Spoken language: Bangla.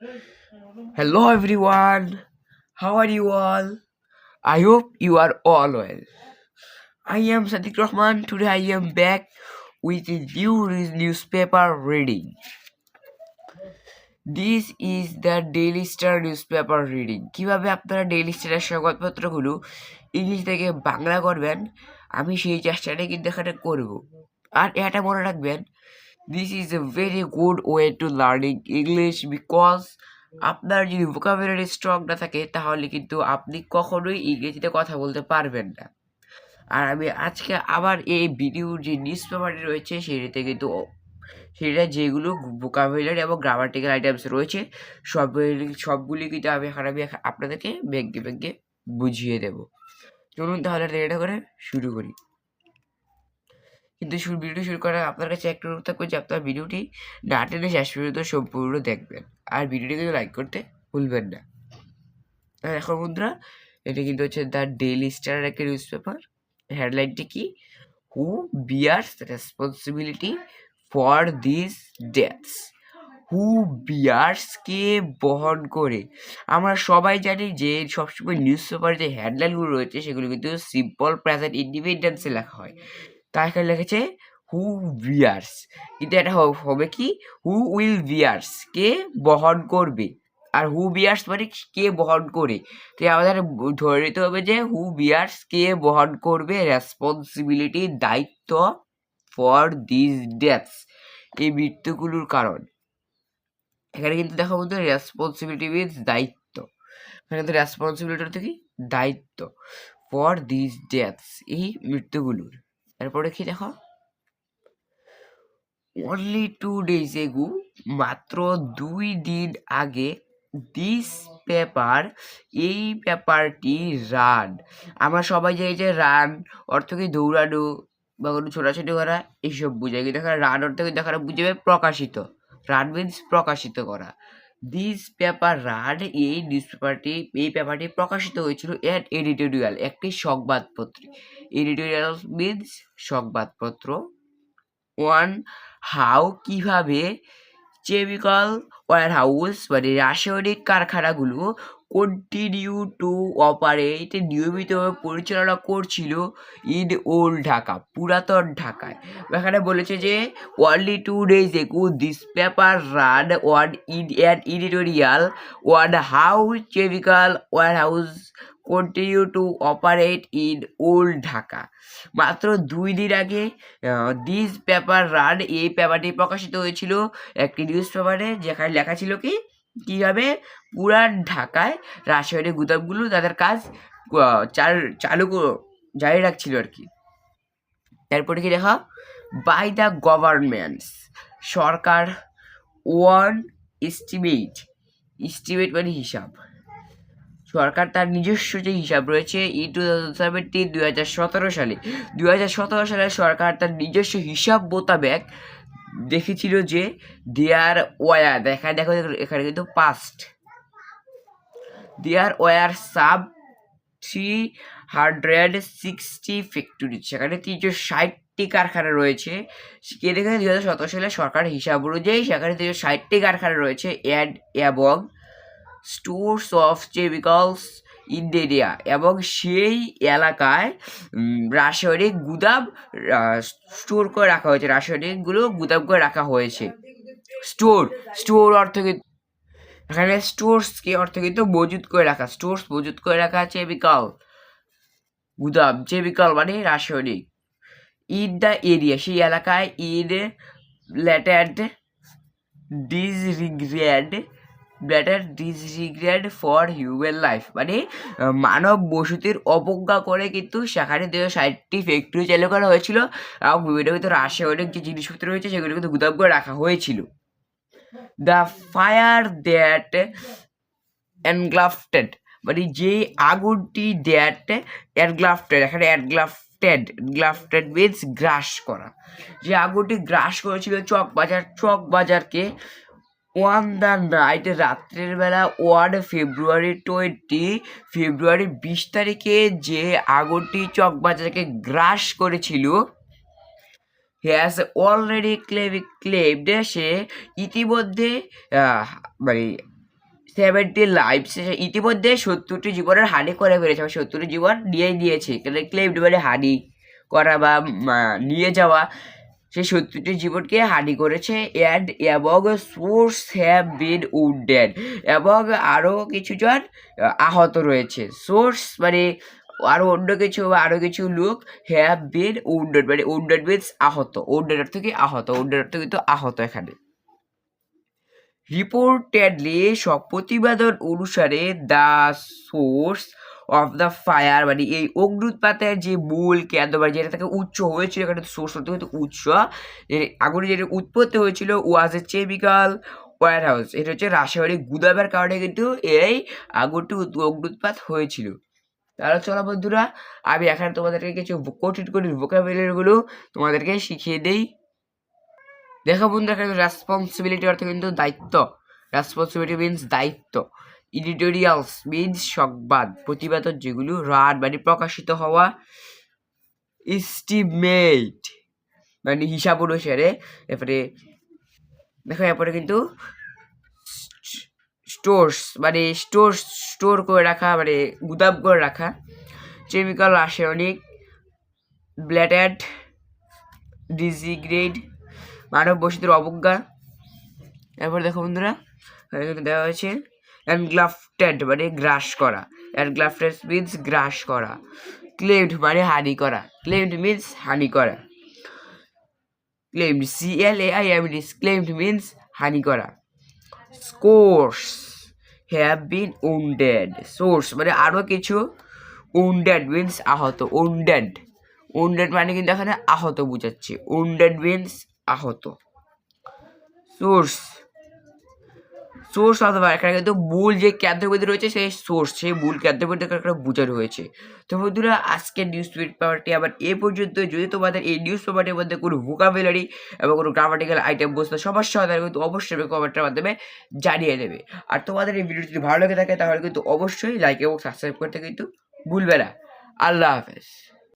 Hello everyone, how are you all? I hope you are all well. I am Sadiq Rahman. Today I am back with a new newspaper reading. This is the Daily Star newspaper reading. কিভাবে আপনারা ডেইলি স্টারের সংবাদপত্রগুলো ইংলিশ থেকে বাংলা করবেন আমি সেই চেষ্টাটাই কিন্তু এখানে করব। আর এটা মনে রাখবেন, this is a very good way to learning English because আপনার যদি ভোকাবুলারি স্ট্রং না থাকে তাহলে কিন্তু আপনি কখনোই ইংরেজিতে কথা বলতে পারবেন না। আর আমি আজকে আবার এই ভিডিওর যে নিউজ পেপারটি রয়েছে সেটাতে কিন্তু সেটা যেগুলো ভোকাবুলারি এবং গ্রামাটিক্যাল আইটেমস রয়েছে সবগুলি কিন্তু আমি আপনাদেরকে ব্যাঙ্গে ব্যাঙ্গে বুঝিয়ে দেব। চলুন তাহলে এটা করে শুরু করি। কিন্তু ভিডিওটি শুরু করার আপনার কাছে একটা অনুরোধ থাকবে যে আপনার ভিডিওটি না টেনে শেষ পর্যন্ত সম্পূর্ণ দেখবেন, আর ভিডিওটি কিন্তু লাইক করতে ভুলবেন না। আর এখন বন্ধুরা, এটা কিন্তু হচ্ছে দ্য ডেইলি স্টারের একটা নিউজ পেপার। হেডলাইনটি কি? Who bears responsibility for this deaths. Who bears, কে বহন করে। আমরা সবাই জানি যে সবসময় নিউজ পেপারে যে হেডলাইনগুলো রয়েছে সেগুলো কিন্তু সিম্পল প্রেজেন্ট ইন্ডিপেন্ডেন্সে লেখা হয়। তার এখানে লিখেছে হু বিয়ার্স, কিন্তু এটা হবে কি হু উইল বিয়ার্স, কে বহন করবে। আর হু বিয়ার্স মানে কে বহন করে। তো আমাদের ধরে নিতে হবে যে হু বিয়ার্স, কে বহন করবে রেসপন্সিবিলিটি, দায়িত্ব ফর দিস ডেথস, এই মৃত্যুগুলোর কারণ। এখানে কিন্তু দেখা বলতে রেসপন্সিবিলিটি মিনস দায়িত্ব। এখানে কিন্তু রেসপন্সিবিলিটি হচ্ছে কি দায়িত্ব, ফর দিস ডেথস এই মৃত্যুগুলোর। এরপরে কি দেখো, অনলি 2 days ago, মাত্র 2 দিন আগে, দিস পেপার, এই পেপারটি রান। আমরা সবাই জানি যে রান অর্থ কি দৌড়ানো বা কোনো ছোটাছুটি করা এইসব বোঝায়, কিন্তু এখানে রান অর্থ কিন্তু এখানে বুঝাবে প্রকাশিত। রান মিনস প্রকাশিত করা। দিস পেপার রান, এই নিউজ পেপারটি, এই পেপারটি প্রকাশিত হয়েছিল এট এডিটোরিয়াল, একটি সংবাদপত্রে। এডিটোরিয়াল মিনস সংবাদপত্র। ওয়ান হাউ, কিভাবে, কেমিক্যাল ওয়ারহাউস মানে রাসায়নিক কারখানাগুলো কন্টিনিউ টু অপারেট, নিয়মিতভাবে পরিচালনা করছিল ইন ওল্ড ঢাকা, পুরাতন ঢাকায়। এখানে বলেছে যে only 2 days ago this paper run one in an editorial one how chemical warehouse continue to operate in old Dhaka. মাত্র 2 দিন আগে দিস পেপার রান, এই পেপারটি প্রকাশিত হয়েছিল একটি নিউজ পেপারে, যেখানে লেখা ছিল কি কীভাবে পুরান ঢাকায় রাসায়নিক গুদামগুলো তাদের কাজ জারি রাখছিল আর কি। এরপরে কি দেখা, বাই দ্য গভর্নমেন্টস, সরকার, ওয়ান এস্টিমেট মানে হিসাব, সরকার তার নিজস্ব যে হিসাব রয়েছে ইন 2017 2017 সালে 2017 সালে সরকার তার নিজস্ব হিসাব মোতাবেক দেখেছিল যে দেয়ার ওয়ার, দেখো এখানে কিন্তু পাস্ট, দেয়ার ওয়ার সাব 360 ফ্যাক্টরি, সেখানে 360টি কারখানা রয়েছে। কে দেখে 2017 সালে সরকার হিসাব অনুযায়ী সেখানে 360টি কারখানা রয়েছে এবং stores of chemicals in the area, এবং সেই এলাকায় রাসায়নিক গুদাম স্টোর করে রাখা হয়েছে, রাসায়নিকগুলো গুদাম করে রাখা হয়েছে। স্টোর অর্থ কিন্তু এখানে স্টোরস কি অর্থ কিন্তু মজুত করে রাখা, স্টোরস মজুত করে রাখা, কেমিক্যাল গুদাম, কেমিক্যাল মানে রাসায়নিক, ইন দ্য এরিয়া সেই এলাকায়, in latent disregard for human life মানে মানব বসতির অবজ্ঞা করে কিন্তু সেখানে 260টি ফ্যাক্টরি চালু করা হয়েছিল, এবং বিভিন্ন রাসায়নিক যে জিনিসপত্র রয়েছে সেগুলো কিন্তু গুদাম করে রাখা হয়েছিল। দ্য ফায়ার দ্যাট এনগ্লাফটেড মানে যে আগুনটি, দ্যাট এনগ্লাফটেড, এখানে এনগ্লাফটেড মিনস গ্রাস করা, যে আগুনটি গ্রাস করেছিল চকবাজারকে ওয়ান দ্য নাইট, রাত্রের বেলা, 1 ফেব্রুয়ারি 20 তারিখে যে আগুনটি চকবাজারকে গ্রাস করেছিল, হ্যাজ অলরেডি ক্লেমড, সে ইতিমধ্যে মানে 70 লাইফস, ইতিমধ্যে 70টি জীবনের হানি করে ফেলেছে, 70টি জীবন নিয়ে নিয়েছে। ক্লেমড মানে হানি করা বা নিয়ে যাওয়া, সেই 70টি জীবনকে হানি করেছে। অ্যান্ড এবং সোর্স হ্যাভ বিন উন্ডেড, এবং আরও কিছুজন আহত রয়েছে। সোর্স মানে আরও অন্য কিছু বা আরও কিছু লোক হ্যাভ বিন উন্ডেড, মানে উন্ডেড মিনস আহত, উন্ডেড অর্থ কি আহত, উন্ডেড অর্থ কিন্তু আহত এখানে। রিপোর্টেডলি, সব প্রতিবেদন অনুসারে the source of the fire, মানে এই অগ্নুৎপাতের যে মূল কেন্দ্র মানে যেটা থেকে উৎস হয়েছিল, এখানে সোর্স অর্থ কিন্তু উৎস, আগুনে যেটা উৎপত্তি হয়েছিল ওয়াজ এ কেমিক্যাল ওয়্যার হাউস, এটা হচ্ছে রাসায়নিক গুদামের কারণে কিন্তু এই আগুনটি অগ্নুৎপাত হয়েছিল। তাহলে চলো বন্ধুরা, আমি এখানে তোমাদেরকে কিছু কঠিন কঠিন ভোকাবুলারিগুলো তোমাদেরকে শিখিয়ে দেই। দেখো বন্ধুরা, এখানে রেসপন্সিবিলিটি অর্থ কিন্তু দায়িত্ব, রেসপন্সিবিলিটি মিনস দায়িত্ব। এডিটোরিয়ালস মিনস সংবাদ, প্রতিবেদন যেগুলো, রান মানে প্রকাশিত হওয়া, এস্টিমেট মানে হিসাব অনুসারে। এরপরে দেখো এরপরে কিন্তু স্টোরস মানে স্টোর করে রাখা, মানে গুদাম করে রাখা। কেমিক্যাল রাসায়নিক, ব্ল্যাটেড ডিজিগ্রেড মানব বসতির অবজ্ঞা। এরপর দেখো বন্ধুরা, দেওয়া হয়েছে এনগ্রাফটেড মানে গ্রাস করা, এনগ্রাফটেড মিনস গ্রাস করা। ক্লেমড মানে হানি করা, ক্লেমড মিনস হানি করা। ক্লেমড CLAIMD, ক্লেমড মিনস হানি করা। Scores have been wounded, source মানে আরও কিছু, উন্ডেড মিনস আহত, উন্ডেড, উন্ডেড মানে কিন্তু এখানে আহত বুঝাচ্ছে, উন্ডেড মিনস আহত। সোর্স, সোর্স অথবা এখানে কিন্তু মূল যে কেন্দ্রবিন্দু রয়েছে সেই সোর্স, সেই মূল কেন্দ্রবিন্দুকে একটা বোঝানো হয়েছে। তো বন্ধুরা, আজকের নিউজ পেপারটি আবার এ পর্যন্ত। যদি তোমাদের এই নিউজ পেপারটির মধ্যে কোনো ভোকাবুলারি এবং কোনো গ্রামাটিক্যাল আইটেম বুঝতে সমস্যা হয় তাহলে কিন্তু অবশ্যই কমেন্টের মাধ্যমে জানিয়ে দেবে। আর তোমাদের এই ভিডিওটি যদি ভালো লেগে থাকে তাহলে কিন্তু অবশ্যই লাইক এবং সাবস্ক্রাইব করতে কিন্তু ভুলবে না। আল্লাহ হাফেজ।